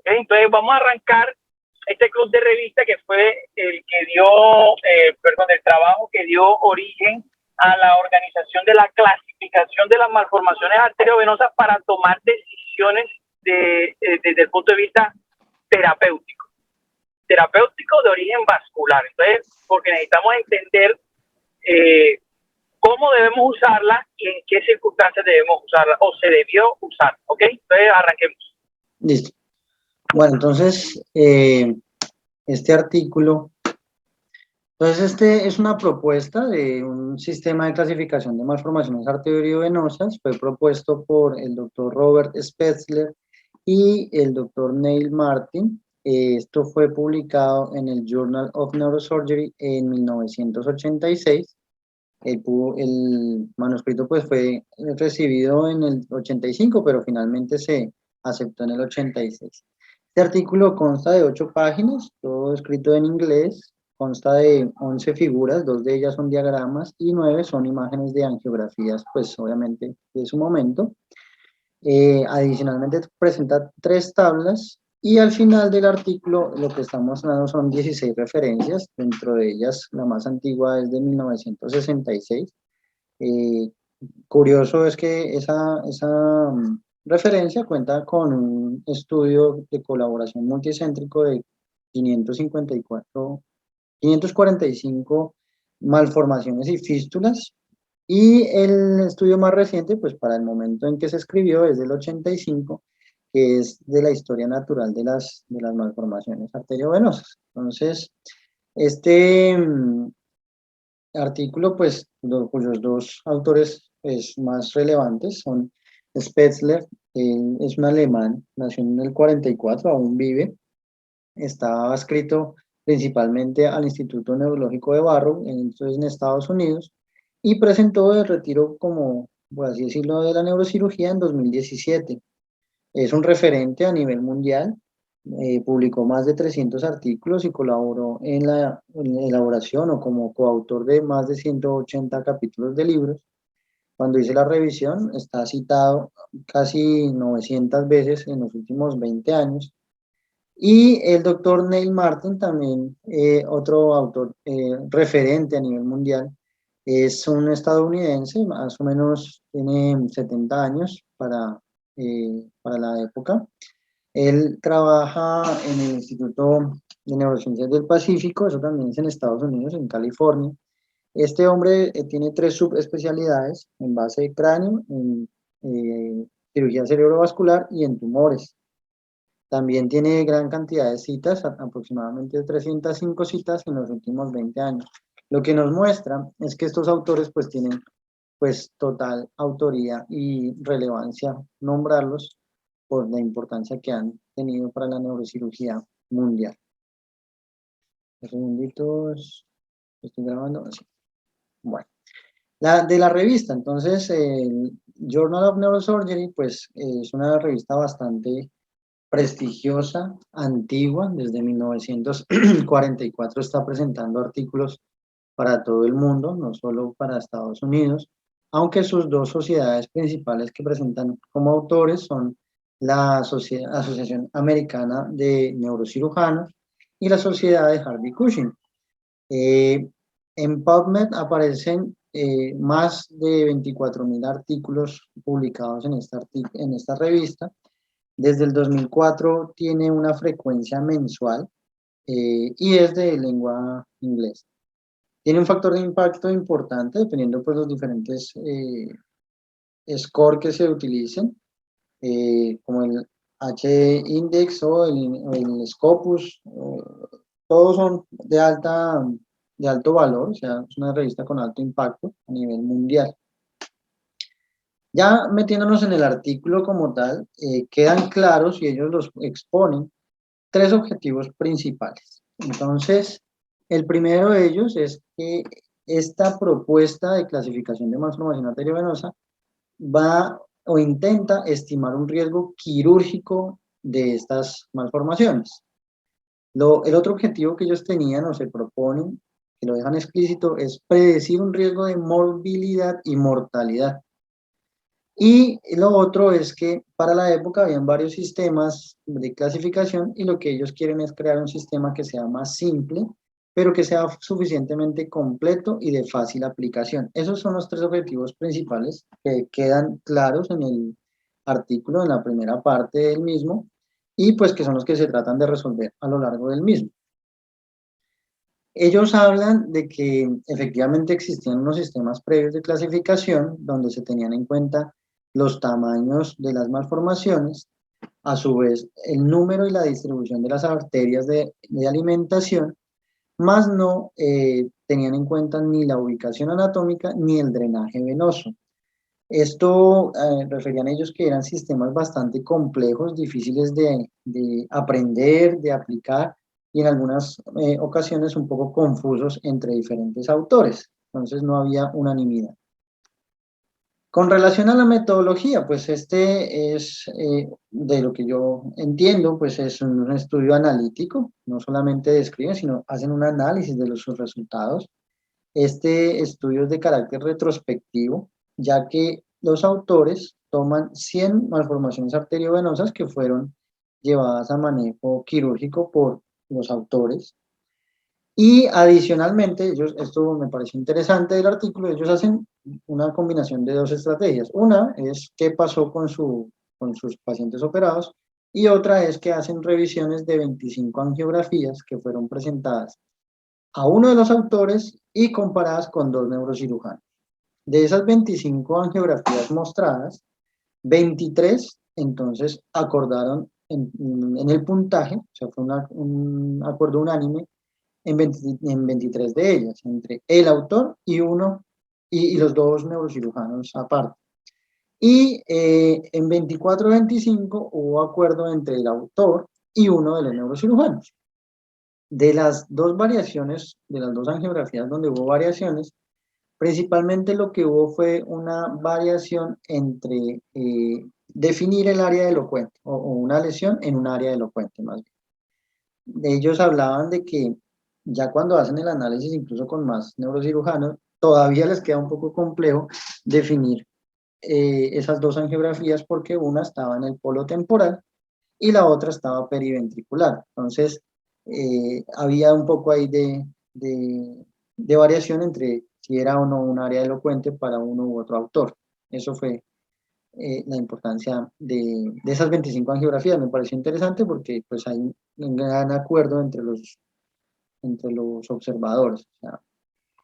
Entonces vamos a arrancar este club de revista que fue el que dio, el trabajo que dio origen a la organización de la clasificación de las malformaciones arteriovenosas para tomar decisiones desde el punto de vista terapéutico de origen vascular. Entonces, porque necesitamos entender cómo debemos usarla y en qué circunstancias debemos usarla o se debió usar. ¿Ok? Entonces, arranquemos. Listo. Bueno, entonces, este artículo, entonces este es una propuesta de un sistema de clasificación de malformaciones arteriovenosas, fue propuesto por el doctor Robert Spetzler y el doctor Neil Martin. Esto fue publicado en el Journal of Neurosurgery en 1986. El manuscrito pues fue recibido en el 85, pero finalmente se aceptó en el 86. Este artículo consta de 8 páginas, todo escrito en inglés, consta de 11 figuras, 2 de ellas son diagramas y 9 son imágenes de angiografías, pues obviamente de su momento. Adicionalmente presenta 3 tablas y al final del artículo lo que estamos mostrando son 16 referencias, dentro de ellas la más antigua es de 1966. Curioso es que esa referencia cuenta con un estudio de colaboración multicéntrico de 545 malformaciones y fístulas, y el estudio más reciente, pues para el momento en que se escribió, es del 85, que es de la historia natural de las malformaciones arteriovenosas. Entonces, este artículo, pues, cuyos 2 autores pues, más relevantes son Spetzler, él es un alemán, nació en el 44, aún vive, estaba escrito principalmente al Instituto Neurológico de Barrow, entonces en Estados Unidos, y presentó el retiro, como por así decirlo, de la neurocirugía en 2017. Es un referente a nivel mundial, publicó más de 300 artículos y colaboró en la elaboración o como coautor de más de 180 capítulos de libros. Cuando hice la revisión, está citado casi 900 veces en los últimos 20 años. Y el doctor Neil Martin, también otro autor referente a nivel mundial, es un estadounidense, más o menos tiene 70 años para la época. Él trabaja en el Instituto de Neurociencias del Pacífico, eso también es en Estados Unidos, en California. Este hombre tiene 3 subespecialidades en base de cráneo, en cirugía cerebrovascular y en tumores. También tiene gran cantidad de citas, aproximadamente 305 citas en los últimos 20 años. Lo que nos muestra es que estos autores pues tienen pues total autoría y relevancia nombrarlos por la importancia que han tenido para la neurocirugía mundial. Un segundito, estoy grabando. Así. Bueno, de la revista, entonces, el Journal of Neurosurgery, pues es una revista bastante prestigiosa, antigua, desde 1944 está presentando artículos para todo el mundo, no solo para Estados Unidos, aunque sus 2 sociedades principales que presentan como autores son la Asociación Americana de Neurocirujanos y la Sociedad de Harvey-Cushing. En PubMed aparecen más de 24.000 artículos publicados en esta revista. Desde el 2004 tiene una frecuencia mensual y es de lengua inglesa. Tiene un factor de impacto importante dependiendo pues los diferentes score que se utilicen, como el H-index o el Scopus, todos son de alto valor, o sea, es una revista con alto impacto a nivel mundial. Ya metiéndonos en el artículo como tal, quedan claros y ellos los exponen 3 objetivos principales. Entonces, el primero de ellos es que esta propuesta de clasificación de malformación arteriovenosa va o intenta estimar un riesgo quirúrgico de estas malformaciones. El otro objetivo que ellos tenían o se proponen, que lo dejan explícito, es predecir un riesgo de morbilidad y mortalidad. Y lo otro es que para la época habían varios sistemas de clasificación y lo que ellos quieren es crear un sistema que sea más simple, pero que sea suficientemente completo y de fácil aplicación. Esos son los tres objetivos principales que quedan claros en el artículo, en la primera parte del mismo, y pues que son los que se tratan de resolver a lo largo del mismo. Ellos hablan de que efectivamente existían unos sistemas previos de clasificación donde se tenían en cuenta los tamaños de las malformaciones, a su vez el número y la distribución de las arterias de alimentación, más no tenían en cuenta ni la ubicación anatómica ni el drenaje venoso. Esto referían ellos que eran sistemas bastante complejos, difíciles de aprender, de aplicar y en algunas ocasiones un poco confusos entre diferentes autores. Entonces no había unanimidad. Con relación a la metodología, pues este es, de lo que yo entiendo, pues es un estudio analítico, no solamente describen, sino hacen un análisis de sus resultados. Este estudio es de carácter retrospectivo, ya que los autores toman 100 malformaciones arteriovenosas que fueron llevadas a manejo quirúrgico por los autores. Y adicionalmente, ellos, esto me pareció interesante del artículo, ellos hacen una combinación de dos estrategias. Una es qué pasó con sus pacientes operados y otra es que hacen revisiones de 25 angiografías que fueron presentadas a uno de los autores y comparadas con dos neurocirujanos. De esas 25 angiografías mostradas, 23 entonces acordaron en el puntaje, o sea, fue un acuerdo unánime en 23 de ellas, entre el autor y uno y los dos neurocirujanos aparte. Y en 24-25 hubo acuerdo entre el autor y uno de los neurocirujanos. De las dos variaciones, de las dos angiografías donde hubo variaciones, principalmente lo que hubo fue una variación entre definir el área elocuente o una lesión en un área elocuente más bien. Ellos hablaban de que ya cuando hacen el análisis, incluso con más neurocirujanos, todavía les queda un poco complejo definir esas dos angiografías porque una estaba en el polo temporal y la otra estaba periventricular. Entonces, había un poco ahí de variación entre si era o no un área elocuente para uno u otro autor. Eso fue la importancia de esas 25 angiografías. Me pareció interesante porque pues hay un gran acuerdo entre los observadores. O sea,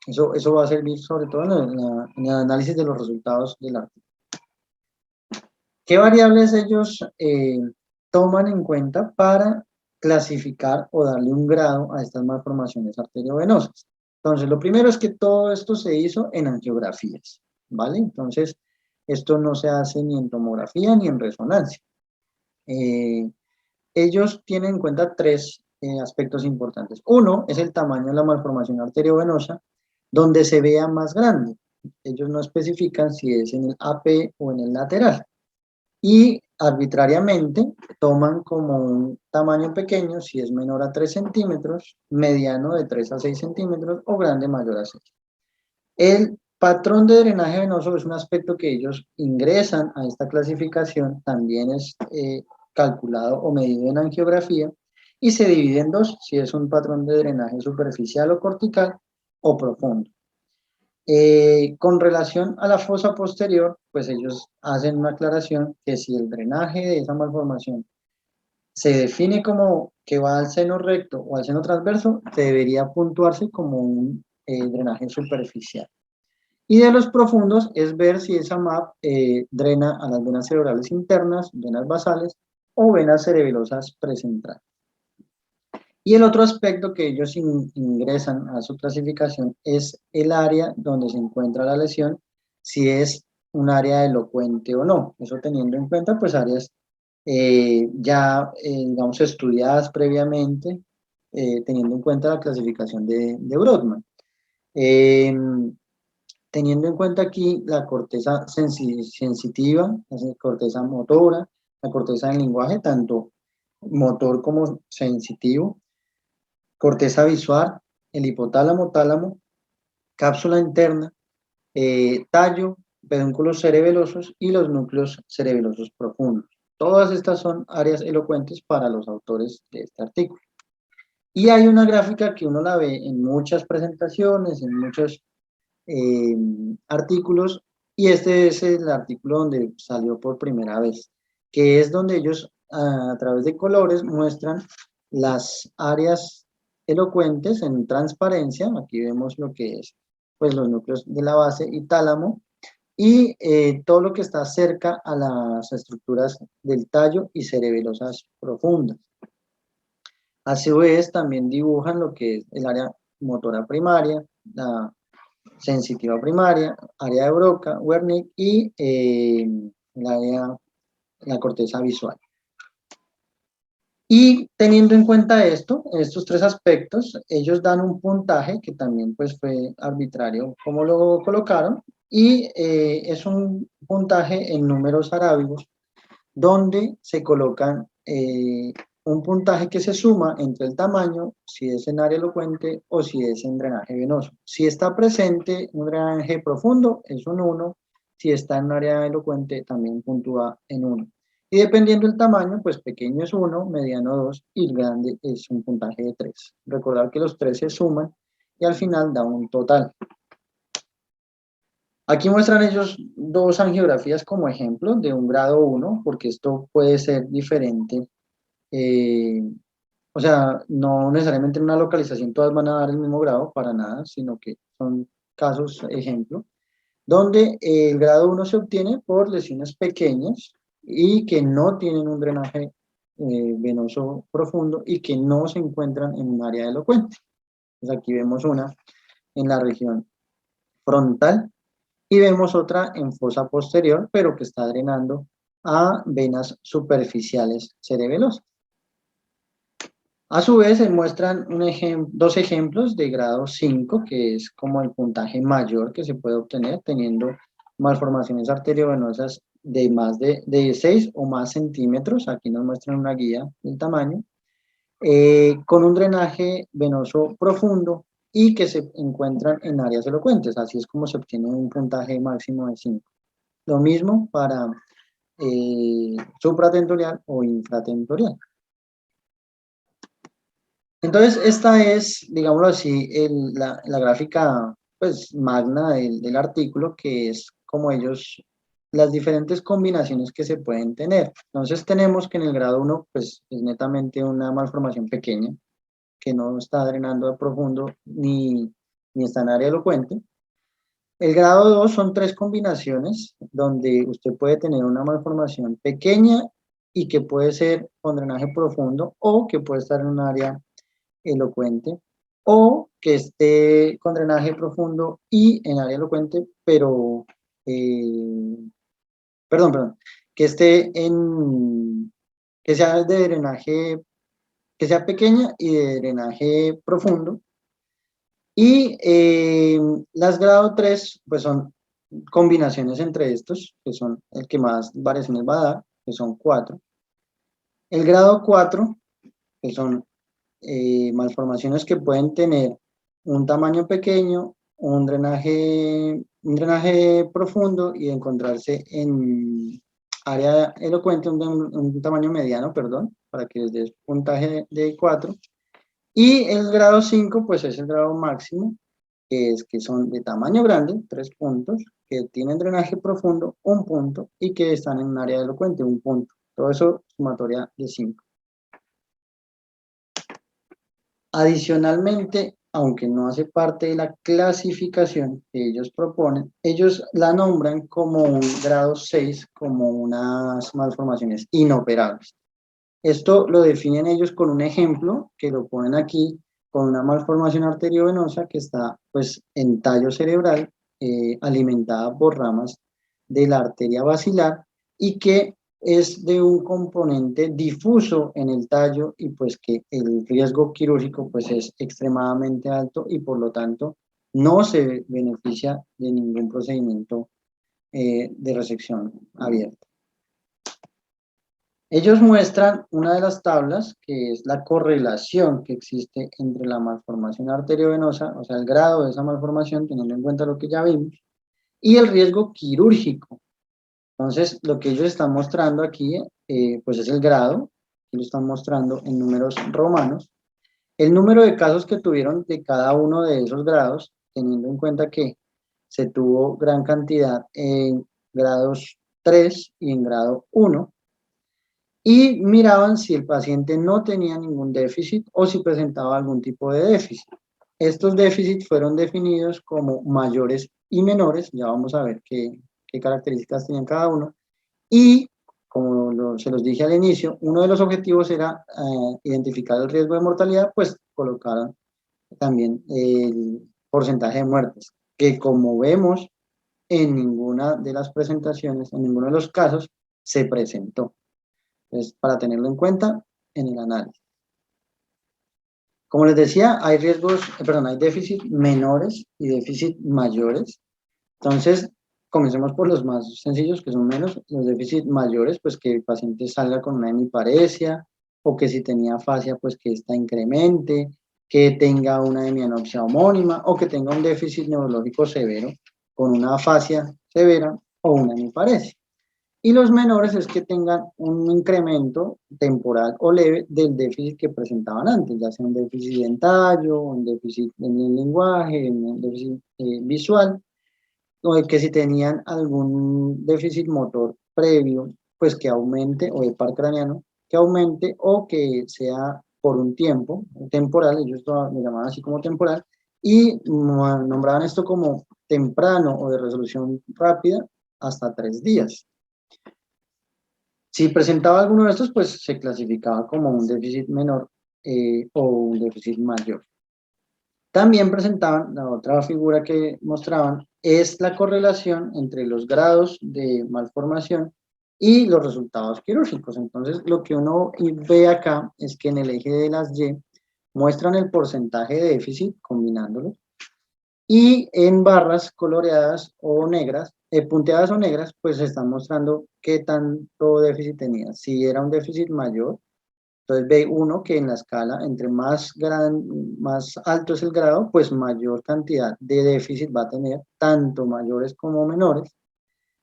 eso va a servir sobre todo en el análisis de los resultados del artículo. ¿Qué variables ellos toman en cuenta para clasificar o darle un grado a estas malformaciones arteriovenosas? Entonces, lo primero es que todo esto se hizo en angiografías, ¿vale? Entonces, esto no se hace ni en tomografía ni en resonancia. Ellos tienen en cuenta tres aspectos importantes. Uno es el tamaño de la malformación arteriovenosa, donde se vea más grande. Ellos no especifican si es en el AP o en el lateral. Y arbitrariamente toman como un tamaño pequeño si es menor a 3 centímetros, mediano de 3 a 6 centímetros o grande mayor a 6. El patrón de drenaje venoso es un aspecto que ellos ingresan a esta clasificación, también es calculado o medido en angiografía y se divide en dos, si es un patrón de drenaje superficial o cortical o profundo. Con relación a la fosa posterior, pues ellos hacen una aclaración que si el drenaje de esa malformación se define como que va al seno recto o al seno transverso, debería puntuarse como un drenaje superficial. Y de los profundos es ver si esa MAP drena a las venas cerebrales internas, venas basales o venas cerebelosas precentrales. Y el otro aspecto que ellos ingresan a su clasificación es el área donde se encuentra la lesión, si es un área elocuente o no. Eso teniendo en cuenta pues áreas digamos, estudiadas previamente, teniendo en cuenta la clasificación de Brodmann. Teniendo en cuenta aquí la corteza sensitiva, la corteza motora, la corteza del lenguaje, tanto motor como sensitivo, corteza visual, el hipotálamo, tálamo, cápsula interna, tallo, pedúnculos cerebelosos y los núcleos cerebelosos profundos. Todas estas son áreas elocuentes para los autores de este artículo. Y hay una gráfica que uno la ve en muchas presentaciones, en muchos artículos, y este es el artículo donde salió por primera vez, que es donde ellos a través de colores muestran las áreas elocuentes en transparencia. Aquí vemos lo que es pues los núcleos de la base y tálamo, y todo lo que está cerca a las estructuras del tallo y cerebelosas profundas. A su vez también dibujan lo que es el área motora primaria, la sensitiva primaria, área de Broca, Wernicke y la corteza visual. Y teniendo en cuenta esto, estos tres aspectos, ellos dan un puntaje que también pues fue arbitrario como lo colocaron, y es un puntaje en números arábigos donde se colocan un puntaje que se suma entre el tamaño, si es en área elocuente o si es en drenaje venoso. Si está presente un drenaje profundo, es un 1. Si está en un área elocuente, también puntúa en 1. Y dependiendo del tamaño, pues pequeño es 1, mediano 2 y grande es un puntaje de 3. Recordar que los 3 se suman y al final da un total. Aquí muestran ellos dos angiografías como ejemplo de un grado 1, porque esto puede ser diferente. O sea, no necesariamente en una localización todas van a dar el mismo grado, para nada, sino que son casos ejemplo, donde el grado 1 se obtiene por lesiones pequeñas y que no tienen un drenaje venoso profundo y que no se encuentran en un área elocuente. Entonces aquí vemos una en la región frontal y vemos otra en fosa posterior, pero que está drenando a venas superficiales cerebelosas. A su vez, se muestran dos ejemplos de grado 5, que es como el puntaje mayor que se puede obtener teniendo malformaciones arteriovenosas de más de 6 o más centímetros. Aquí nos muestran una guía del tamaño, con un drenaje venoso profundo y que se encuentran en áreas elocuentes. Así es como se obtiene un puntaje máximo de 5. Lo mismo para supratentorial o infratentorial. Entonces, esta es, digámoslo así, la gráfica pues, magna del artículo, que es como ellos, las diferentes combinaciones que se pueden tener. Entonces, tenemos que en el grado 1, pues, es netamente una malformación pequeña, que no está drenando a profundo ni está en área elocuente. El grado 2 son 3 combinaciones, donde usted puede tener una malformación pequeña y que puede ser con drenaje profundo, o que puede estar en un área elocuente, o que esté con drenaje profundo y en área elocuente, pero, que esté que sea de drenaje, que sea pequeña y de drenaje profundo. Y las grado 3, pues son combinaciones entre estos, que son el que más variaciones va a dar, que son 4. El grado 4, que son malformaciones que pueden tener un tamaño pequeño, un drenaje profundo y encontrarse en área elocuente, un tamaño mediano, perdón, para que les des puntaje de 4. Y el grado 5, pues es el grado máximo, que son de tamaño grande, 3 puntos, que tienen drenaje profundo, 1 punto, y que están en un área elocuente, 1 punto. Todo eso sumatoria de 5. Adicionalmente, aunque no hace parte de la clasificación que ellos proponen, ellos la nombran como un grado 6, como unas malformaciones inoperables. Esto lo definen ellos con un ejemplo que lo ponen aquí, con una malformación arteriovenosa que está pues en tallo cerebral, alimentada por ramas de la arteria basilar, y que es de un componente difuso en el tallo, y pues que el riesgo quirúrgico pues es extremadamente alto y por lo tanto no se beneficia de ningún procedimiento de resección abierta. Ellos muestran una de las tablas, que es la correlación que existe entre la malformación arteriovenosa, o sea, el grado de esa malformación, teniendo en cuenta lo que ya vimos, y el riesgo quirúrgico. Entonces, lo que ellos están mostrando aquí, pues es el grado, que lo están mostrando en números romanos, el número de casos que tuvieron de cada uno de esos grados, teniendo en cuenta que se tuvo gran cantidad en grados 3 y en grado 1, y miraban si el paciente no tenía ningún déficit o si presentaba algún tipo de déficit. Estos déficits fueron definidos como mayores y menores, ya vamos a ver qué características tenían cada uno, y como se los dije al inicio, uno de los objetivos era identificar el riesgo de mortalidad, pues colocaron también el porcentaje de muertes, que como vemos en ninguna de las presentaciones, en ninguno de los casos, se presentó. Entonces, para tenerlo en cuenta en el análisis. Como les decía, hay hay déficit menores y déficit mayores. Entonces, comencemos por los más sencillos, que son menos. Los déficits mayores, pues que el paciente salga con una hemiparesia, o que si tenía afasia, pues que esta incremente, que tenga una hemianopsia homónima, o que tenga un déficit neurológico severo, con una afasia severa o una hemiparesia. Y los menores es que tengan un incremento temporal o leve del déficit que presentaban antes, ya sea un déficit dentario, un déficit en el lenguaje, un déficit visual, o de que si tenían algún déficit motor previo, pues que aumente, o de par craneano, que aumente o que sea por un tiempo temporal, ellos lo llamaban así como temporal, y nombraban esto como temprano o de resolución rápida hasta 3 días. Si presentaba alguno de estos, pues se clasificaba como un déficit menor o un déficit mayor. También presentaban, la otra figura que mostraban, es la correlación entre los grados de malformación y los resultados quirúrgicos. Entonces, lo que uno ve acá es que en el eje de las Y muestran el porcentaje de déficit combinándolos, y en barras coloreadas o negras, punteadas o negras, pues se están mostrando qué tanto déficit tenía. Si era un déficit mayor, entonces ve uno que en la escala, entre más alto es el grado, pues mayor cantidad de déficit va a tener, tanto mayores como menores.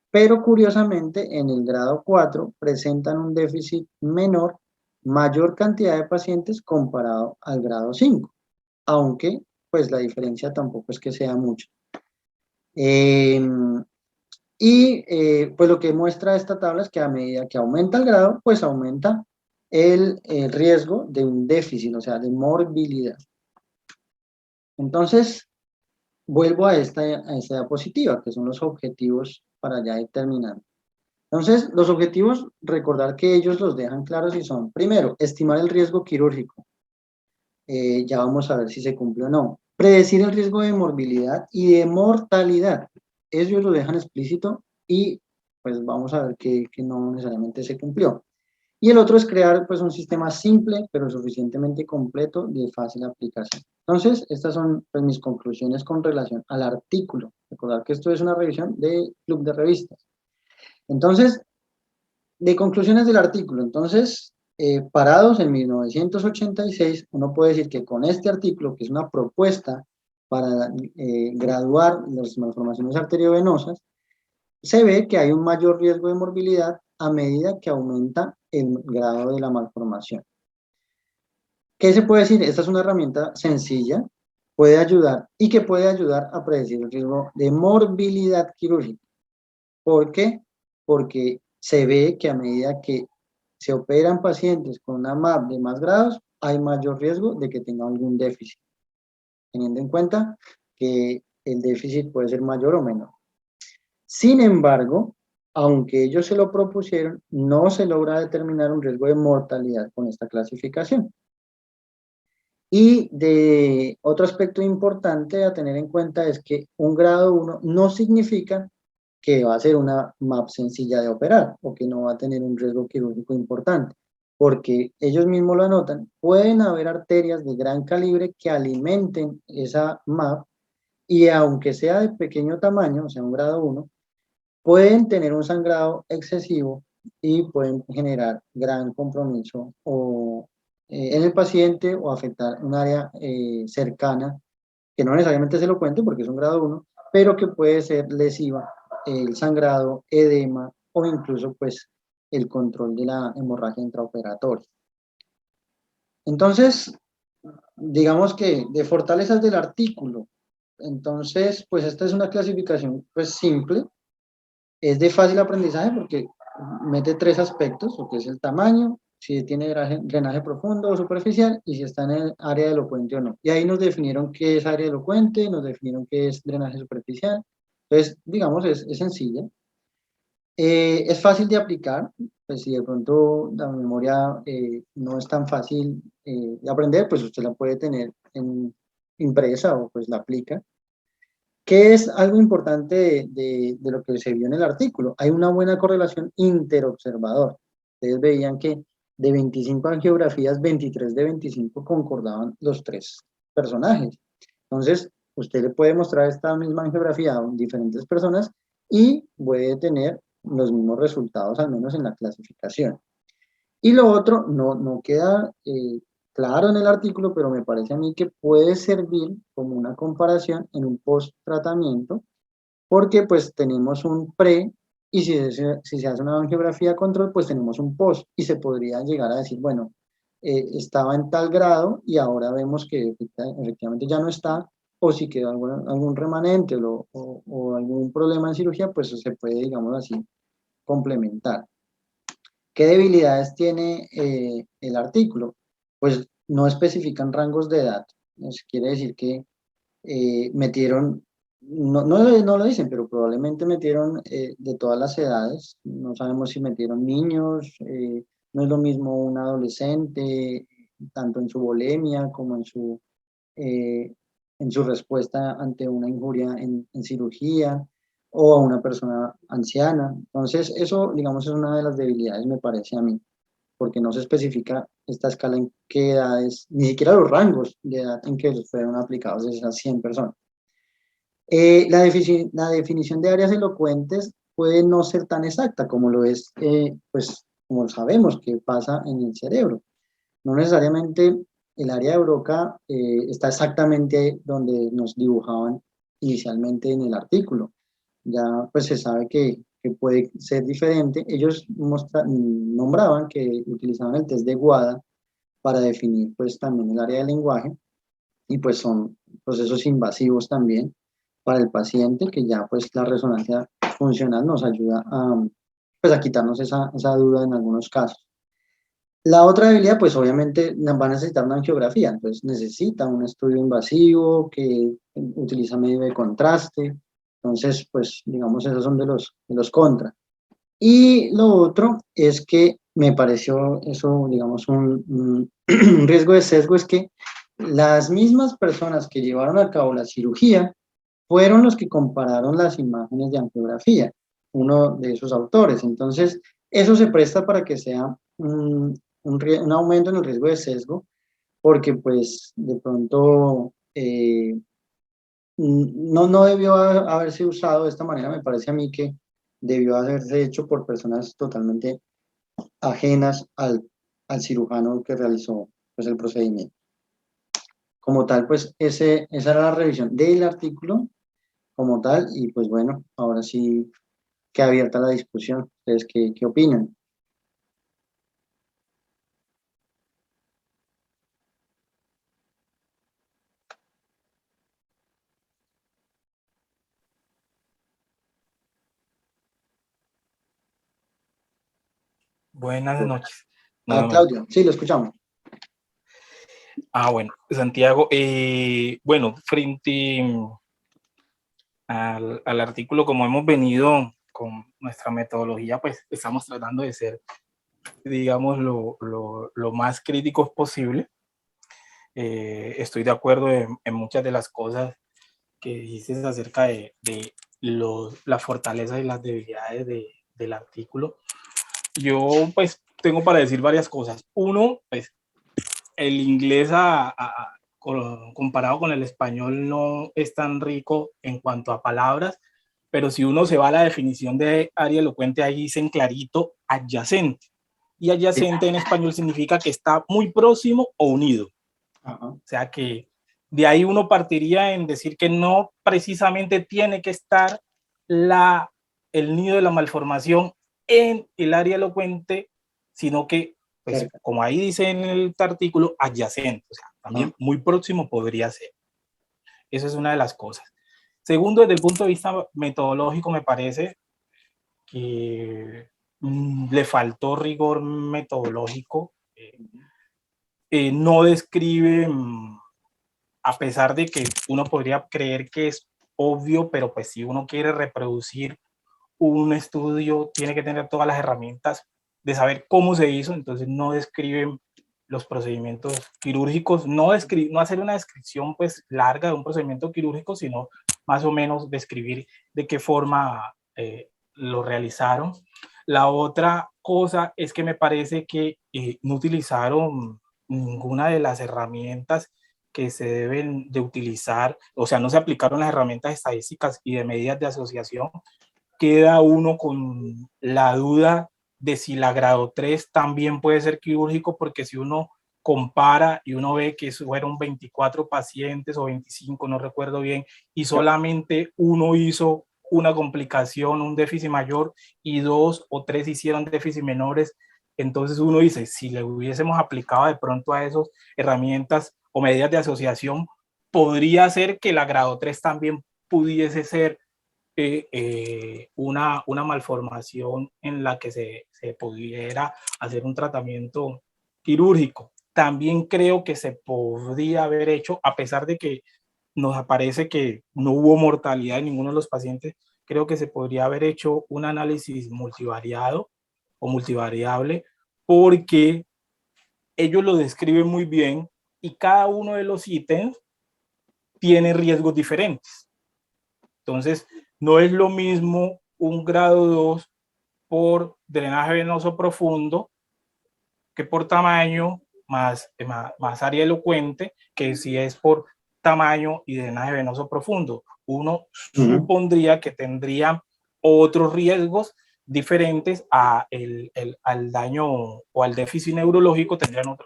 Pero curiosamente, en el grado 4 presentan un déficit menor, mayor cantidad de pacientes comparado al grado 5, aunque pues la diferencia tampoco es que sea mucho. Pues lo que muestra esta tabla es que a medida que aumenta el grado, pues aumenta el riesgo de un déficit, o sea, de morbilidad. Entonces, vuelvo a esta diapositiva, que son los objetivos para ya ir terminando. Entonces, los objetivos, recordar que ellos los dejan claros y son, primero, estimar el riesgo quirúrgico. Ya vamos a ver si se cumple o no. Predecir el riesgo de morbilidad y de mortalidad. Ellos lo dejan explícito y pues vamos a ver que no necesariamente se cumplió. Y el otro es crear pues un sistema simple pero suficientemente completo de fácil aplicación. Entonces, estas son pues, mis conclusiones con relación al artículo. Recordar que esto es una revisión de Club de Revistas. Entonces, de conclusiones del artículo. Entonces, parados en 1986, uno puede decir que con este artículo, que es una propuesta para graduar las malformaciones arteriovenosas, se ve que hay un mayor riesgo de morbilidad a medida que aumenta el grado de la malformación. ¿Qué se puede decir? Esta es una herramienta sencilla, puede ayudar y que puede ayudar a predecir el riesgo de morbilidad quirúrgica. ¿Por qué? Porque se ve que a medida que se operan pacientes con una MAP de más grados, hay mayor riesgo de que tenga algún déficit, teniendo en cuenta que el déficit puede ser mayor o menor. Sin embargo, aunque ellos se lo propusieron, no se logra determinar un riesgo de mortalidad con esta clasificación. Y de otro aspecto importante a tener en cuenta es que un grado 1 no significa que va a ser una MAP sencilla de operar o que no va a tener un riesgo quirúrgico importante, porque ellos mismos lo anotan, pueden haber arterias de gran calibre que alimenten esa MAP y aunque sea de pequeño tamaño, o sea un grado 1, pueden tener un sangrado excesivo y pueden generar gran compromiso en el paciente o afectar un área cercana que no necesariamente es elocuente porque es un grado 1, pero que puede ser lesiva, el sangrado, edema o incluso pues el control de la hemorragia intraoperatoria. Entonces, digamos que de fortalezas del artículo, entonces pues esta es una clasificación pues simple, es de fácil aprendizaje porque mete tres aspectos, lo que es el tamaño, si tiene drenaje profundo o superficial y si está en el área elocuente o no. Y ahí nos definieron qué es área elocuente, nos definieron qué es drenaje superficial. Entonces, digamos, es sencilla. Es fácil de aplicar, pues si de pronto la memoria no es tan fácil de aprender, pues usted la puede tener impresa o pues la aplica. ¿Qué es algo importante de lo que se vio en el artículo? Hay una buena correlación interobservador. Ustedes veían que de 25 angiografías, 23 de 25 concordaban los tres personajes. Entonces, usted le puede mostrar esta misma angiografía a diferentes personas y puede tener los mismos resultados, al menos en la clasificación. Y lo otro no queda claro en el artículo, pero me parece a mí que puede servir como una comparación en un post-tratamiento, porque pues tenemos un pre y si se hace una angiografía control, pues tenemos un post y se podría llegar a decir, bueno, estaba en tal grado y ahora vemos que efectivamente ya no está, o si quedó algún remanente o algún problema en cirugía, pues se puede, digamos así, complementar. ¿Qué debilidades tiene el artículo? Pues no especifican rangos de edad. Eso quiere decir que metieron, no lo dicen, pero probablemente metieron de todas las edades. No sabemos si metieron niños, no es lo mismo un adolescente, tanto en su bulimia como eh, en su respuesta ante una injuria en cirugía o a una persona anciana. Entonces, eso, digamos, es una de las debilidades, me parece a mí, porque no se especifica esta escala en qué edades, ni siquiera los rangos de edad en que fueron aplicados de esas 100 personas. La definición de áreas elocuentes puede no ser tan exacta como lo es, pues, como sabemos que pasa en el cerebro. No necesariamente el área de Broca está exactamente donde nos dibujaban inicialmente en el artículo. Ya pues se sabe que puede ser diferente. Ellos nombraban que utilizaban el test de WADA para definir pues también el área del lenguaje y pues son procesos invasivos también para el paciente que ya pues la resonancia funcional nos ayuda pues a quitarnos esa duda en algunos casos. La otra debilidad, pues obviamente va a necesitar una angiografía, entonces necesita un estudio invasivo que utiliza medio de contraste, entonces pues digamos esos son de los contras. Y lo otro es que me pareció eso, digamos, un un riesgo de sesgo, es que las mismas personas que llevaron a cabo la cirugía fueron los que compararon las imágenes de angiografía, uno de esos autores. Entonces, eso se presta para que sea un aumento en el riesgo de sesgo, porque pues de pronto no debió haberse usado de esta manera, me parece a mí que debió haberse hecho por personas totalmente ajenas al cirujano que realizó pues, el procedimiento. Como tal, pues esa era la revisión del artículo como tal, y pues bueno, ahora sí queda abierta la discusión. ¿Ustedes qué opinan? Buenas noches, nuevamente. Claudio, sí, lo escuchamos. Bueno, Santiago, bueno, frente al artículo, como hemos venido con nuestra metodología, pues estamos tratando de ser, digamos, lo más críticos posible. Estoy de acuerdo en muchas de las cosas que dices acerca de las fortalezas y las debilidades del artículo. Yo, pues, tengo para decir varias cosas. Uno, pues, el inglés comparado con el español no es tan rico en cuanto a palabras, pero si uno se va a la definición de área elocuente, ahí dicen clarito adyacente. Y adyacente en español significa que está muy próximo o unido. Ajá. O sea que De ahí uno partiría en decir que no precisamente tiene que estar el nido de la malformación en el área elocuente, sino que, pues, como ahí dice en el artículo, adyacente, o sea, también muy próximo podría ser. Esa es una de las cosas. Segundo, desde el punto de vista metodológico, me parece que le faltó rigor metodológico. No describe, a pesar de que uno podría creer que es obvio, pero pues si uno quiere reproducir un estudio, tiene que tener todas las herramientas de saber cómo se hizo, entonces no describen los procedimientos quirúrgicos, no hacer una descripción pues larga de un procedimiento quirúrgico, sino más o menos describir de qué forma lo realizaron. La otra cosa es que me parece que no utilizaron ninguna de las herramientas que se deben de utilizar, o sea, no se aplicaron las herramientas estadísticas y de medidas de asociación. Queda uno con la duda de si la grado 3 también puede ser quirúrgico, porque si uno compara y uno ve que fueron 24 pacientes o 25, no recuerdo bien, y solamente uno hizo una complicación, un déficit mayor, y 2 o 3 hicieron déficit menores, entonces uno dice, si le hubiésemos aplicado de pronto a esos herramientas o medidas de asociación, podría ser que la grado 3 también pudiese ser una malformación en la que se pudiera hacer un tratamiento quirúrgico. También creo que se podría haber hecho, a pesar de que nos aparece que no hubo mortalidad en ninguno de los pacientes, creo que se podría haber hecho un análisis multivariado o multivariable, porque ellos lo describen muy bien y cada uno de los ítems tiene riesgos diferentes. Entonces, no es lo mismo un grado 2 por drenaje venoso profundo que por tamaño más área elocuente, que si es por tamaño y drenaje venoso profundo. Uno supondría que tendría otros riesgos diferentes al daño o al déficit neurológico, tendrían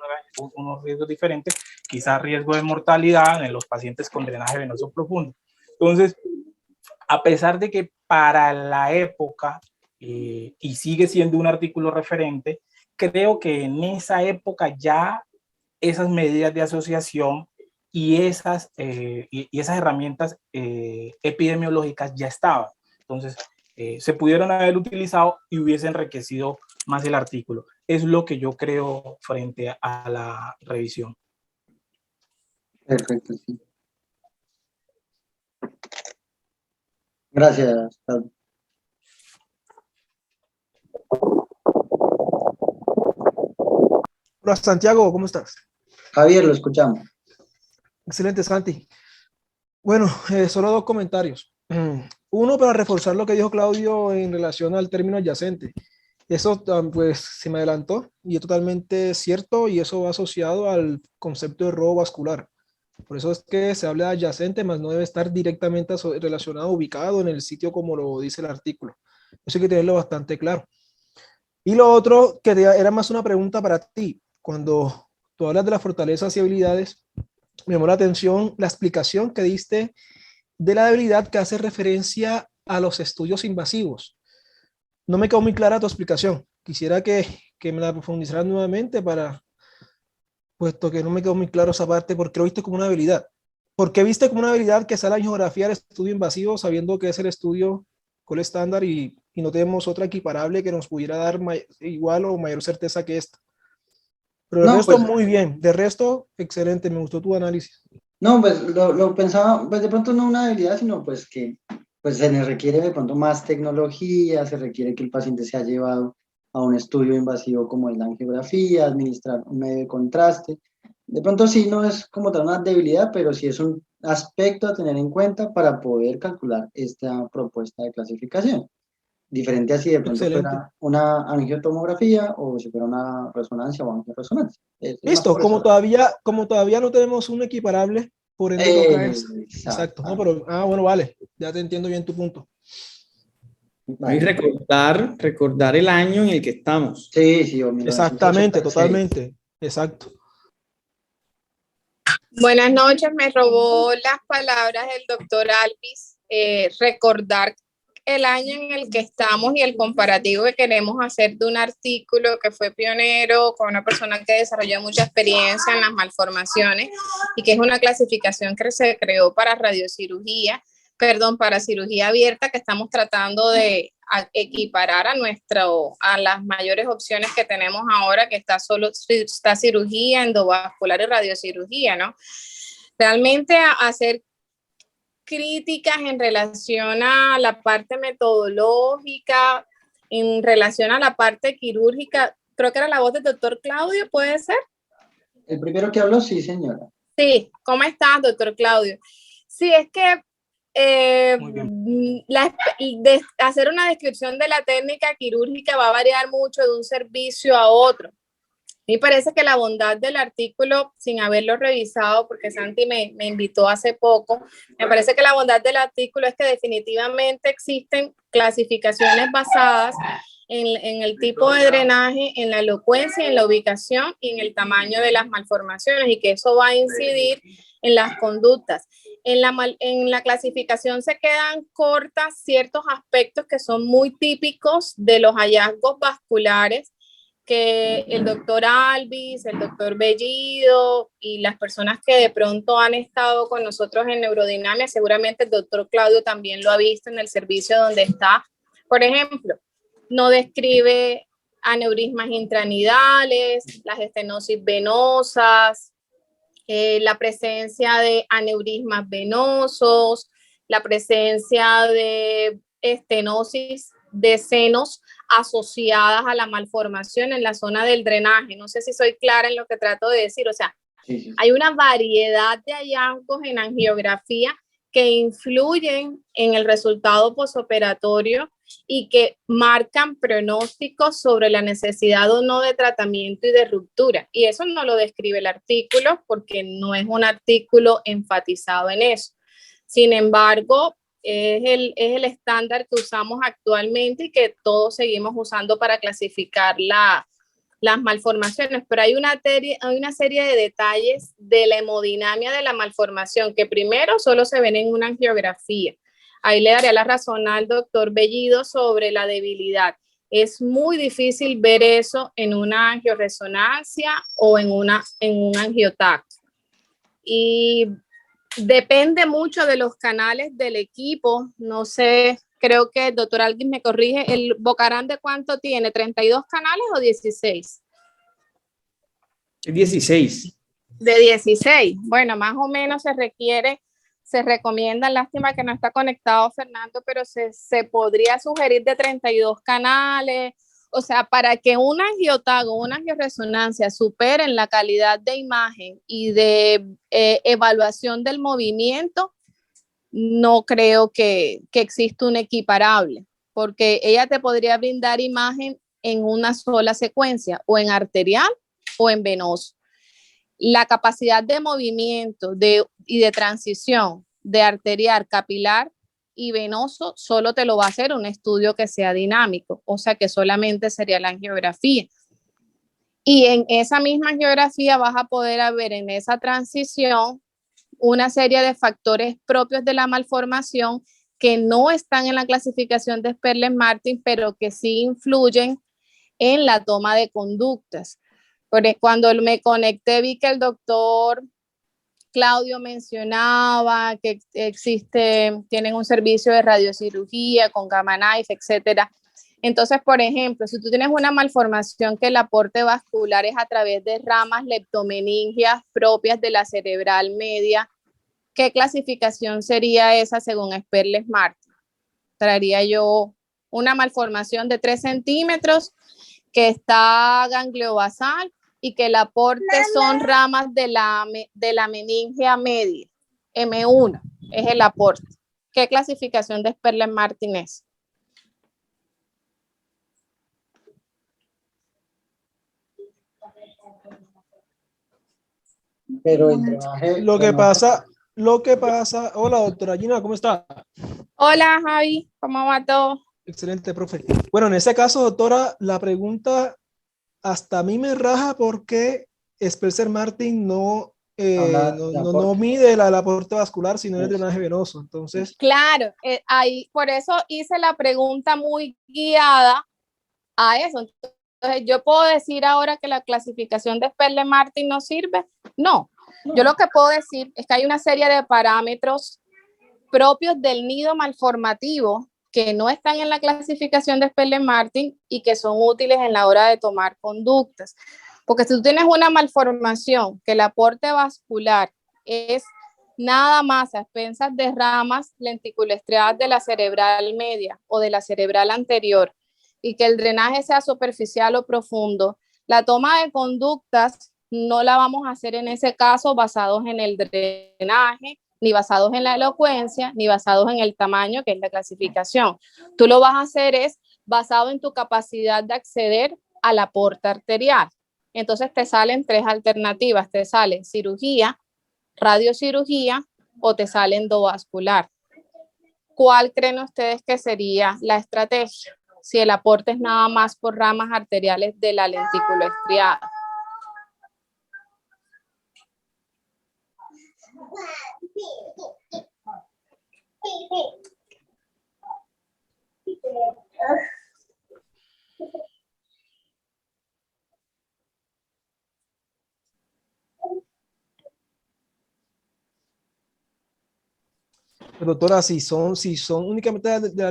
unos riesgos diferentes, quizás riesgo de mortalidad en los pacientes con drenaje venoso profundo. Entonces, a pesar de que para la época, y sigue siendo un artículo referente, creo que en esa época ya esas medidas de asociación y esas herramientas epidemiológicas ya estaban. Entonces, se pudieron haber utilizado y hubiese enriquecido más el artículo. Es lo que yo creo frente a la revisión. Perfecto, sí. Gracias. Hola Santiago, ¿cómo estás? Javier, lo escuchamos. Excelente, Santi. Bueno, solo dos comentarios. Uno, para reforzar lo que dijo Claudio en relación al término adyacente. Eso pues se me adelantó y es totalmente cierto, y eso va asociado al concepto de robo vascular. Por eso es que se habla de adyacente, mas no debe estar directamente relacionado, ubicado en el sitio como lo dice el artículo. Eso hay que tenerlo bastante claro. Y lo otro, que era más una pregunta para ti. Cuando tú hablas de las fortalezas y habilidades, me llamó la atención la explicación que diste de la debilidad que hace referencia a los estudios invasivos. No me quedó muy clara tu explicación. Quisiera que me la profundizaras nuevamente, puesto que no me quedó muy claro esa parte. ¿Por qué lo viste como una debilidad? ¿Por qué viste como una debilidad que sea la geografía del estudio invasivo, sabiendo que es el estudio con el estándar y no tenemos otra equiparable que nos pudiera dar igual o mayor certeza que esta? Pero el resto, pues, muy bien. De resto, excelente. Me gustó tu análisis. No, pues lo pensaba, pues de pronto no una debilidad, sino pues que pues se le requiere de pronto más tecnología, se requiere que el paciente sea llevado a un estudio invasivo como es la angiografía, administrar un medio de contraste. De pronto sí no es como tal una debilidad, pero sí es un aspecto a tener en cuenta para poder calcular esta propuesta de clasificación. Diferente así de pronto fuera una angiotomografía o si fuera una resonancia o angioresonancia. Listo, como todavía no tenemos un equiparable, por ende toca eso. Exacto. No, pero, bueno, vale, ya te entiendo bien tu punto. Vale. Y recordar el año en el que estamos. Sí, sí, exactamente, totalmente. Exacto. Buenas noches, me robó las palabras del doctor Alvis, recordar el año en el que estamos y el comparativo que queremos hacer de un artículo que fue pionero con una persona que desarrolló mucha experiencia en las malformaciones y que es una clasificación que se creó para radiocirugía, perdón, para cirugía abierta, que estamos tratando de equiparar a las mayores opciones que tenemos ahora, que está cirugía, endovascular y radiocirugía, ¿no? Realmente hacer críticas en relación a la parte metodológica, en relación a la parte quirúrgica. Creo que era la voz del doctor Claudio, ¿puede ser? El primero que habló, sí, señora. Sí, ¿cómo estás, doctor Claudio? Sí, es que hacer una descripción de la técnica quirúrgica va a variar mucho de un servicio a otro. Me parece que la bondad del artículo, sin haberlo revisado, porque Santi me invitó hace poco, me parece que la bondad del artículo es que definitivamente existen clasificaciones basadas en el tipo de drenaje, en la elocuencia, en la ubicación y en el tamaño de las malformaciones, y que eso va a incidir en las conductas. En la clasificación se quedan cortas ciertos aspectos que son muy típicos de los hallazgos vasculares, que el doctor Alvis, el doctor Bellido y las personas que de pronto han estado con nosotros en neurodinamia, seguramente el doctor Claudio también lo ha visto en el servicio donde está. Por ejemplo, no describe aneurismas intranidales, las estenosis venosas, la presencia de aneurismas venosos, la presencia de estenosis de senos asociadas a la malformación en la zona del drenaje. No sé si soy clara en lo que trato de decir. O sea, sí. Hay una variedad de hallazgos en angiografía que influyen en el resultado posoperatorio y que marcan pronósticos sobre la necesidad o no de tratamiento y de ruptura. Y eso no lo describe el artículo porque no es un artículo enfatizado en eso. Sin embargo, es el estándar que usamos actualmente y que todos seguimos usando para clasificar las malformaciones, pero hay una serie de detalles de la hemodinamia de la malformación que primero solo se ven en una angiografía. Ahí le daría la razón al doctor Bellido sobre la debilidad. Es muy difícil ver eso en una angioresonancia o en un angiotac. Y depende mucho de los canales del equipo. No sé, creo que el doctor Alguien me corrige. ¿El Bocarán de cuánto tiene? ¿32 canales o 16? 16. De 16. Bueno, más o menos se recomienda, lástima que no está conectado Fernando, pero se podría sugerir de 32 canales. O sea, para que un angiotago, una angioresonancia superen la calidad de imagen y de evaluación del movimiento, no creo que exista un equiparable, porque ella te podría brindar imagen en una sola secuencia, o en arterial o en venoso. La capacidad de movimiento y de transición de arterial, capilar y venoso solo te lo va a hacer un estudio que sea dinámico, o sea que solamente sería la angiografía. Y en esa misma angiografía vas a poder ver en esa transición una serie de factores propios de la malformación que no están en la clasificación de Sperling-Martin, pero que sí influyen en la toma de conductas. Porque cuando me conecté vi que el doctor Claudio mencionaba que tienen un servicio de radiocirugía con Gamma Knife, etcétera. Entonces, por ejemplo, si tú tienes una malformación que el aporte vascular es a través de ramas leptomeningias propias de la cerebral media, ¿qué clasificación sería esa según Sperling-Martin? Traería yo una malformación de 3 centímetros que está gangliobasal y que el aporte son ramas de la meningia media. M1 es el aporte. ¿Qué clasificación de Sperling-Martin es? Pero el drenaje, Lo que pasa, hola doctora Gina, ¿cómo está? Hola Javi, ¿cómo va todo? Excelente, profe. Bueno, en ese caso, doctora, la pregunta hasta a mí me raja porque Spencer Martin no Habla no, de no, no aporte. mide el aporte vascular, sino el Eso. drenaje venoso. Entonces, Claro, ahí, por eso hice la pregunta muy guiada a eso. Entonces, ¿yo puedo decir ahora que la clasificación de Sperling-Martin no sirve? No. Yo lo que puedo decir es que hay una serie de parámetros propios del nido malformativo que no están en la clasificación de Sperling-Martin y que son útiles en la hora de tomar conductas. Porque si tú tienes una malformación que el aporte vascular es nada más a expensas de ramas lenticuloestriadas de la cerebral media o de la cerebral anterior, y que el drenaje sea superficial o profundo, la toma de conductas no la vamos a hacer en ese caso basados en el drenaje, ni basados en la elocuencia, ni basados en el tamaño, que es la clasificación. Tú lo vas a hacer es basado en tu capacidad de acceder al aporte arterial. Entonces te salen tres alternativas, te sale cirugía, radiocirugía o te sale endovascular. ¿Cuál creen ustedes que sería la estrategia? Si el aporte es nada más por ramas arteriales de la lentícula estriada. doctora, si son únicamente de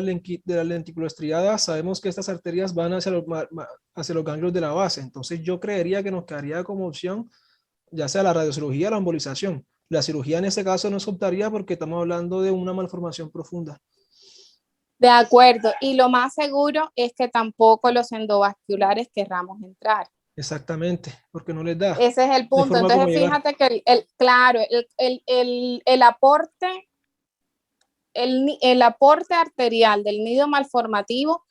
la lentícula estriada, sabemos que estas arterias van hacia los ganglios de la base. Entonces yo creería que nos quedaría como opción ya sea la radiocirugía o la embolización. La cirugía en ese caso no se optaría porque estamos hablando de una malformación profunda. De acuerdo, y lo más seguro es que tampoco los endovasculares querramos entrar. Exactamente, porque no les da. Ese es el punto. Entonces fíjate que claro, el aporte, el aporte arterial del nido malformativo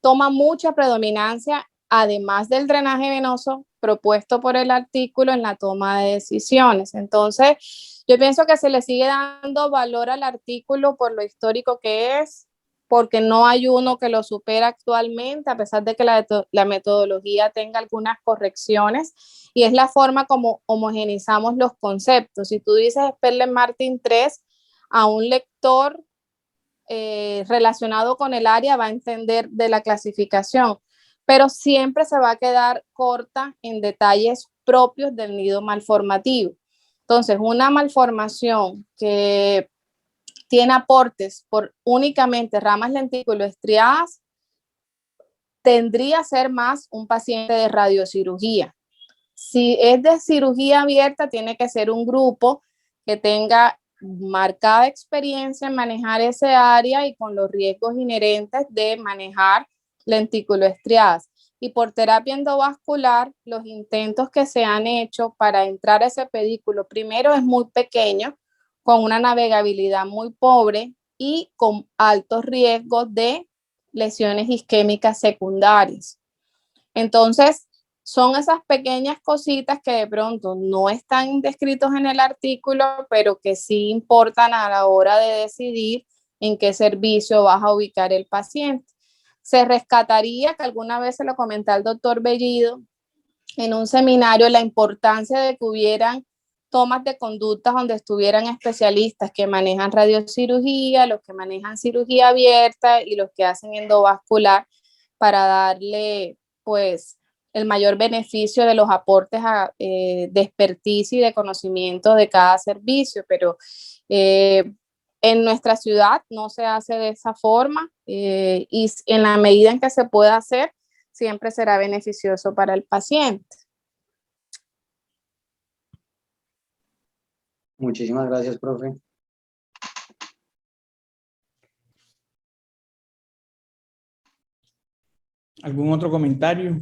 toma mucha predominancia, además del drenaje venoso propuesto por el artículo en la toma de decisiones. Entonces, yo pienso que se le sigue dando valor al artículo por lo histórico que es, porque no hay uno que lo supera actualmente, a pesar de que la metodología tenga algunas correcciones, y es la forma como homogenizamos los conceptos. Si tú dices Sperling-Martin 3 a un lector relacionado con el área va a entender de la clasificación, pero siempre se va a quedar corta en detalles propios del nido malformativo. Entonces, una malformación que tiene aportes por únicamente ramas lenticuloestriadas tendría que ser más un paciente de radiocirugía. Si es de cirugía abierta, tiene que ser un grupo que tenga marcada experiencia en manejar ese área y con los riesgos inherentes de manejar lenticuloestriadas. Y por terapia endovascular, los intentos que se han hecho para entrar a ese pedículo, primero es muy pequeño, con una navegabilidad muy pobre y con altos riesgos de lesiones isquémicas secundarias. Entonces, son esas pequeñas cositas que de pronto no están descritos en el artículo, pero que sí importan a la hora de decidir en qué servicio vas a ubicar el paciente. Se rescataría, que alguna vez se lo comenté al doctor Bellido en un seminario, la importancia de que hubieran tomas de conductas donde estuvieran especialistas que manejan radiocirugía, los que manejan cirugía abierta y los que hacen endovascular, para darle pues el mayor beneficio de los aportes de experticia y de conocimiento de cada servicio, pero en nuestra ciudad no se hace de esa forma y en la medida en que se pueda hacer, siempre será beneficioso para el paciente. Muchísimas gracias, profe. ¿Algún otro comentario?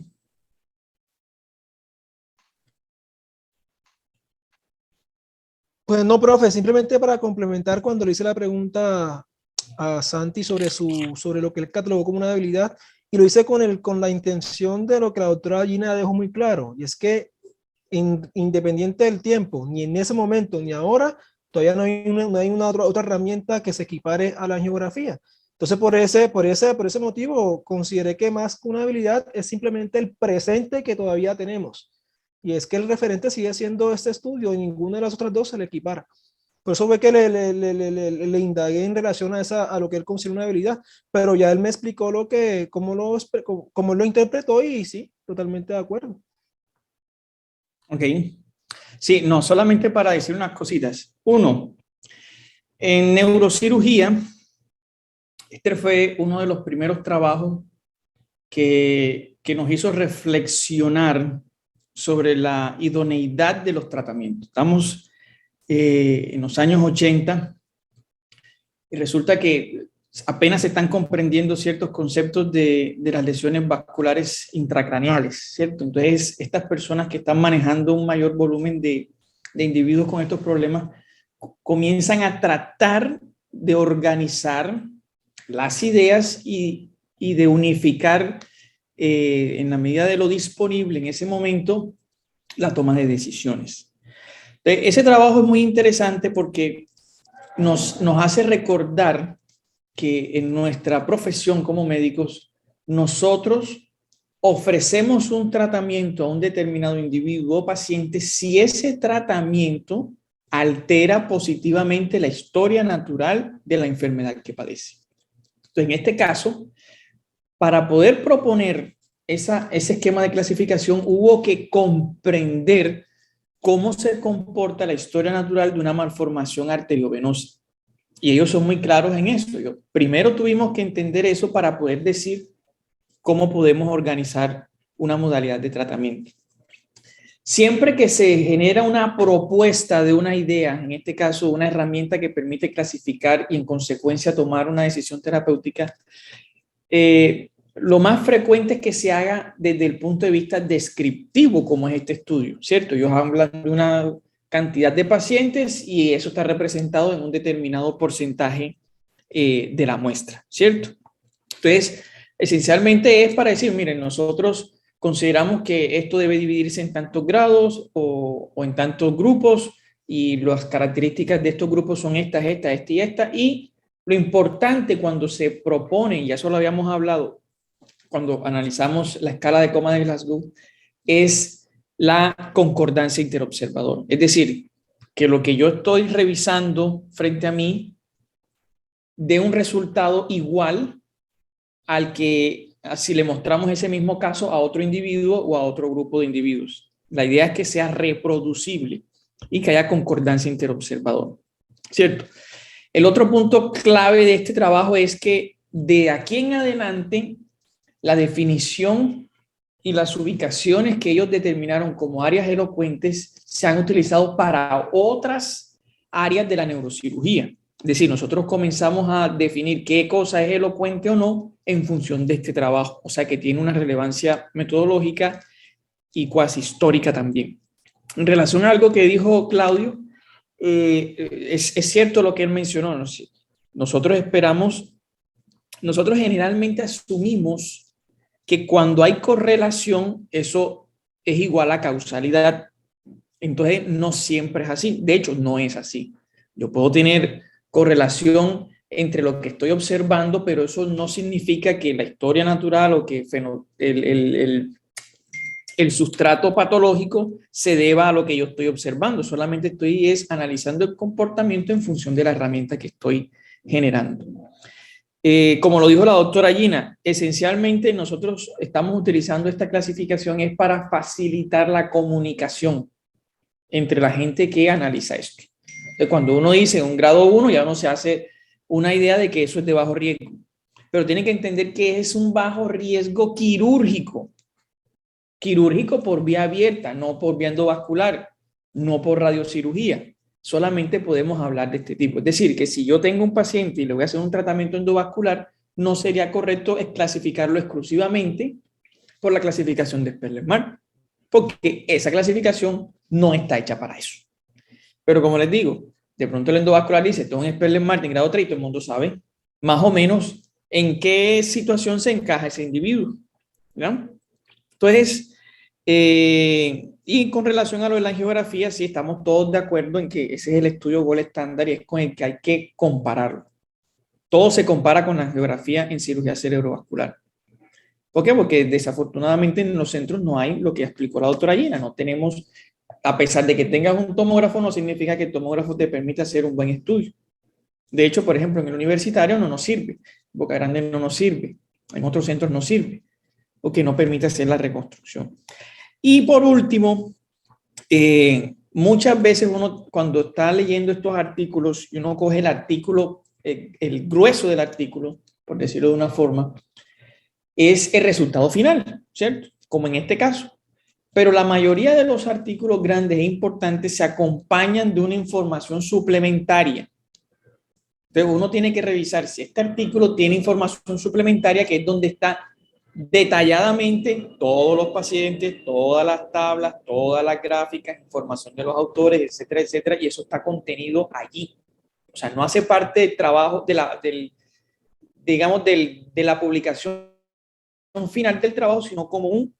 Pues no, profe, simplemente para complementar cuando le hice la pregunta a Santi sobre lo que él catalogó como una debilidad, y lo hice con la intención de lo que la doctora Gina dejó muy claro, y es que independiente del tiempo, ni en ese momento ni ahora, todavía no hay una otra herramienta que se equipare a la angiografía. Entonces, por ese motivo, consideré que más que una habilidad es simplemente el presente que todavía tenemos. y es que el referente sigue siendo este estudio, y ninguna de las otras dos se le equipara. Por eso fue que le indagué en relación a, a lo que él considera una habilidad, pero ya él me explicó cómo lo interpretó y sí, totalmente de acuerdo. Ok. Sí, no, solamente para decir unas cositas. Uno, en neurocirugía, este fue uno de los primeros trabajos que nos hizo reflexionar sobre la idoneidad de los tratamientos. Estamos en los años 80 y resulta que apenas se están comprendiendo ciertos conceptos de las lesiones vasculares intracraneales, ¿cierto? Entonces, estas personas que están manejando un mayor volumen de individuos con estos problemas comienzan a tratar de organizar las ideas y de unificar en la medida de lo disponible en ese momento la toma de decisiones. Entonces, ese trabajo es muy interesante porque nos hace recordar que en nuestra profesión como médicos, nosotros ofrecemos un tratamiento a un determinado individuo o paciente si ese tratamiento altera positivamente la historia natural de la enfermedad que padece. Entonces, en este caso, para poder proponer ese esquema de clasificación, hubo que comprender cómo se comporta la historia natural de una malformación arteriovenosa. Y ellos son muy claros en eso. Primero tuvimos que entender eso para poder decir cómo podemos organizar una modalidad de tratamiento. Siempre que se genera una propuesta de una idea, en este caso una herramienta que permite clasificar y en consecuencia tomar una decisión terapéutica, lo más frecuente es que se haga desde el punto de vista descriptivo, como es este estudio, ¿cierto? Ellos hablan de una cantidad de pacientes y eso está representado en un determinado porcentaje de la muestra, ¿cierto? Entonces, esencialmente es para decir, miren, nosotros consideramos que esto debe dividirse en tantos grados o en tantos grupos y las características de estos grupos son esta y esta. Y lo importante cuando se propone, y eso lo habíamos hablado cuando analizamos la escala de coma de Glasgow, es la concordancia interobservador. Es decir, que lo que yo estoy revisando frente a mí dé un resultado igual al que si le mostramos ese mismo caso a otro individuo o a otro grupo de individuos. La idea es que sea reproducible y que haya concordancia interobservador, ¿cierto? El otro punto clave de este trabajo es que de aquí en adelante la definición y las ubicaciones que ellos determinaron como áreas elocuentes se han utilizado para otras áreas de la neurocirugía. Es decir, nosotros comenzamos a definir qué cosa es elocuente o no en función de este trabajo, o sea que tiene una relevancia metodológica y cuasi histórica también. En relación a algo que dijo Claudio, es cierto lo que él mencionó. Nosotros generalmente asumimos que cuando hay correlación, eso es igual a causalidad. Entonces, no siempre es así. De hecho, no es así. Yo puedo tener correlación entre lo que estoy observando, pero eso no significa que la historia natural o que el sustrato patológico se deba a lo que yo estoy observando. Solamente estoy analizando el comportamiento en función de la herramienta que estoy generando. Como lo dijo la doctora Gina, esencialmente nosotros estamos utilizando esta clasificación es para facilitar la comunicación entre la gente que analiza esto. Entonces, cuando uno dice un grado 1, ya uno se hace una idea de que eso es de bajo riesgo. Pero tiene que entender que es un bajo riesgo quirúrgico. Quirúrgico por vía abierta, no por vía endovascular, no por radiocirugía. Solamente podemos hablar de este tipo. Es decir, que si yo tengo un paciente y le voy a hacer un tratamiento endovascular, no sería correcto clasificarlo exclusivamente por la clasificación de Speller-Martin, porque esa clasificación no está hecha para eso. Pero como les digo, de pronto el endovascular dice, esto es un Speller-Martin grado 3 y todo el mundo sabe más o menos en qué situación se encaja ese individuo, ¿no? Entonces, y con relación a lo de la angiografía, sí estamos todos de acuerdo en que ese es el estudio gold estándar y es con el que hay que compararlo. Todo se compara con la angiografía en cirugía cerebrovascular. ¿Por qué? Porque desafortunadamente en los centros no hay lo que explicó la doctora Gina. No tenemos, a pesar de que tengas un tomógrafo, no significa que el tomógrafo te permita hacer un buen estudio. De hecho, por ejemplo, en el universitario no nos sirve. Boca Grande no nos sirve. En otros centros no sirve. Porque no permite hacer la reconstrucción. Y por último, muchas veces uno cuando está leyendo estos artículos y uno coge el artículo, el grueso del artículo, por decirlo de una forma, es el resultado final, ¿cierto? Como en este caso. Pero la mayoría de los artículos grandes e importantes se acompañan de una información suplementaria. Entonces uno tiene que revisar si este artículo tiene información suplementaria, que es donde está detalladamente todos los pacientes, todas las tablas, todas las gráficas, información de los autores, etcétera, etcétera, y eso está contenido allí. O sea, no hace parte del trabajo, de la publicación final del trabajo, sino como un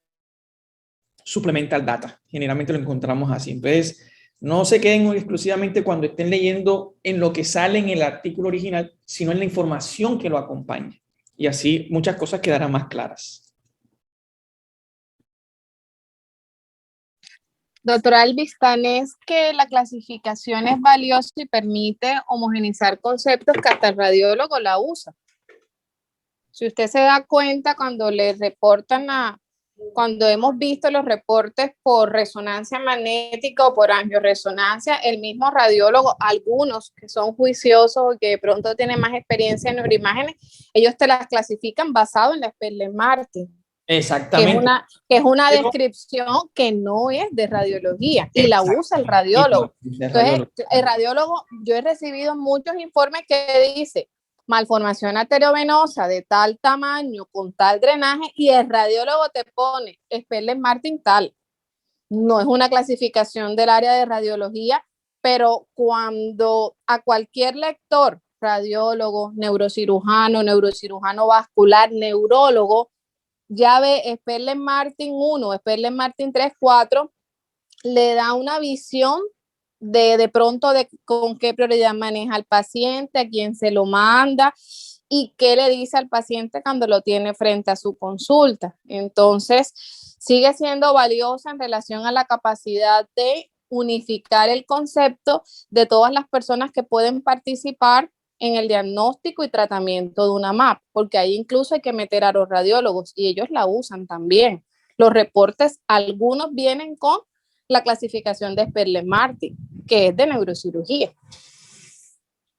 supplemental data. Generalmente lo encontramos así. Entonces, no se queden exclusivamente cuando estén leyendo en lo que sale en el artículo original, sino en la información que lo acompaña. Y así muchas cosas quedarán más claras. Doctora Alvistán, es que la clasificación es valiosa y permite homogenizar conceptos que hasta el radiólogo la usa. Si usted se da cuenta cuando le reportan cuando hemos visto los reportes por resonancia magnética o por angioresonancia, el mismo radiólogo, algunos que son juiciosos o que de pronto tienen más experiencia en neuroimágenes, ellos te las clasifican basado en la Speller-Martin. Exactamente. Que es una descripción que no es de radiología y la usa el radiólogo. Entonces, el radiólogo, yo he recibido muchos informes que dice malformación arteriovenosa de tal tamaño, con tal drenaje, y el radiólogo te pone Speller-Martin tal. No es una clasificación del área de radiología, pero cuando a cualquier lector, radiólogo, neurocirujano vascular, neurólogo, ya ve Speller-Martin 1, Speller-Martin 3, 4, le da una visión de pronto de con qué prioridad maneja el paciente, a quién se lo manda y qué le dice al paciente cuando lo tiene frente a su consulta. Entonces, sigue siendo valiosa en relación a la capacidad de unificar el concepto de todas las personas que pueden participar en el diagnóstico y tratamiento de una MAP, porque ahí incluso hay que meter a los radiólogos y ellos la usan también. Los reportes, algunos vienen con la clasificación de Speller-Martin, que es de neurocirugía.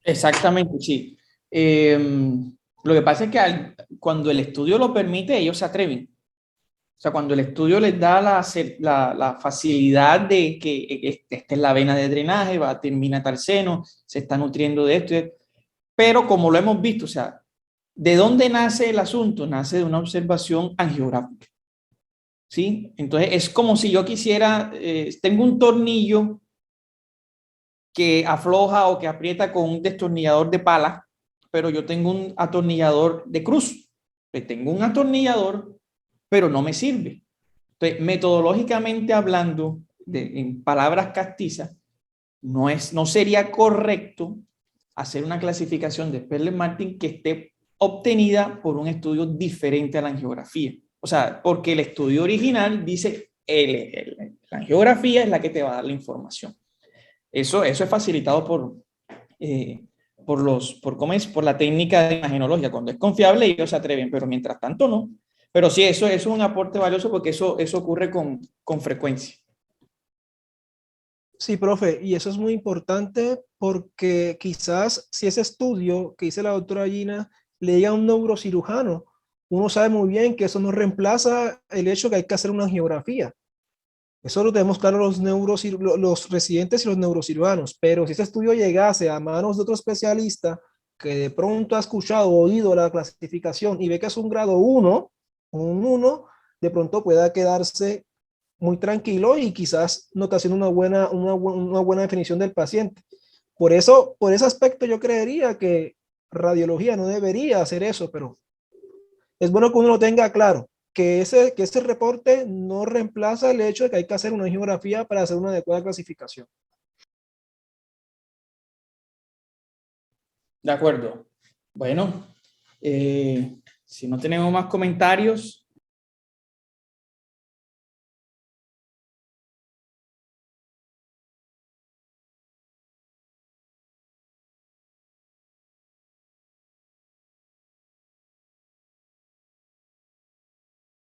Exactamente, sí. Lo que pasa es que cuando el estudio lo permite, ellos se atreven. O sea, cuando el estudio les da la facilidad de que esta es la vena de drenaje, termina tal seno, se está nutriendo de esto, pero como lo hemos visto, o sea, ¿de dónde nace el asunto? Nace de una observación angiográfica. ¿Sí? Entonces es como si yo quisiera, tengo un tornillo que afloja o que aprieta con un destornillador de pala, pero yo tengo un atornillador de cruz. Pues tengo un atornillador, pero no me sirve. Entonces, metodológicamente hablando, en palabras castizas, no sería correcto hacer una clasificación de Speller-Martin que esté obtenida por un estudio diferente a la angiografía. O sea, porque el estudio original dice la angiografía es la que te va a dar la información. Eso es facilitado por la técnica de imagenología. Cuando es confiable, ellos se atreven, pero mientras tanto no. Pero sí, eso es un aporte valioso porque eso ocurre con frecuencia. Sí, profe, y eso es muy importante porque quizás si ese estudio que dice la doctora Gina le diga a un neurocirujano, uno sabe muy bien que eso no reemplaza el hecho que hay que hacer una angiografía. Eso lo tenemos claro los residentes y los neurocirujanos, pero si ese estudio llegase a manos de otro especialista que de pronto ha escuchado o oído la clasificación y ve que es un grado 1, un 1, de pronto pueda quedarse muy tranquilo y quizás no está haciendo una buena definición del paciente. Por ese aspecto yo creería que radiología no debería hacer eso, pero es bueno que uno lo tenga claro, que ese reporte no reemplaza el hecho de que hay que hacer una angiografía para hacer una adecuada clasificación. De acuerdo. Bueno, si no tenemos más comentarios,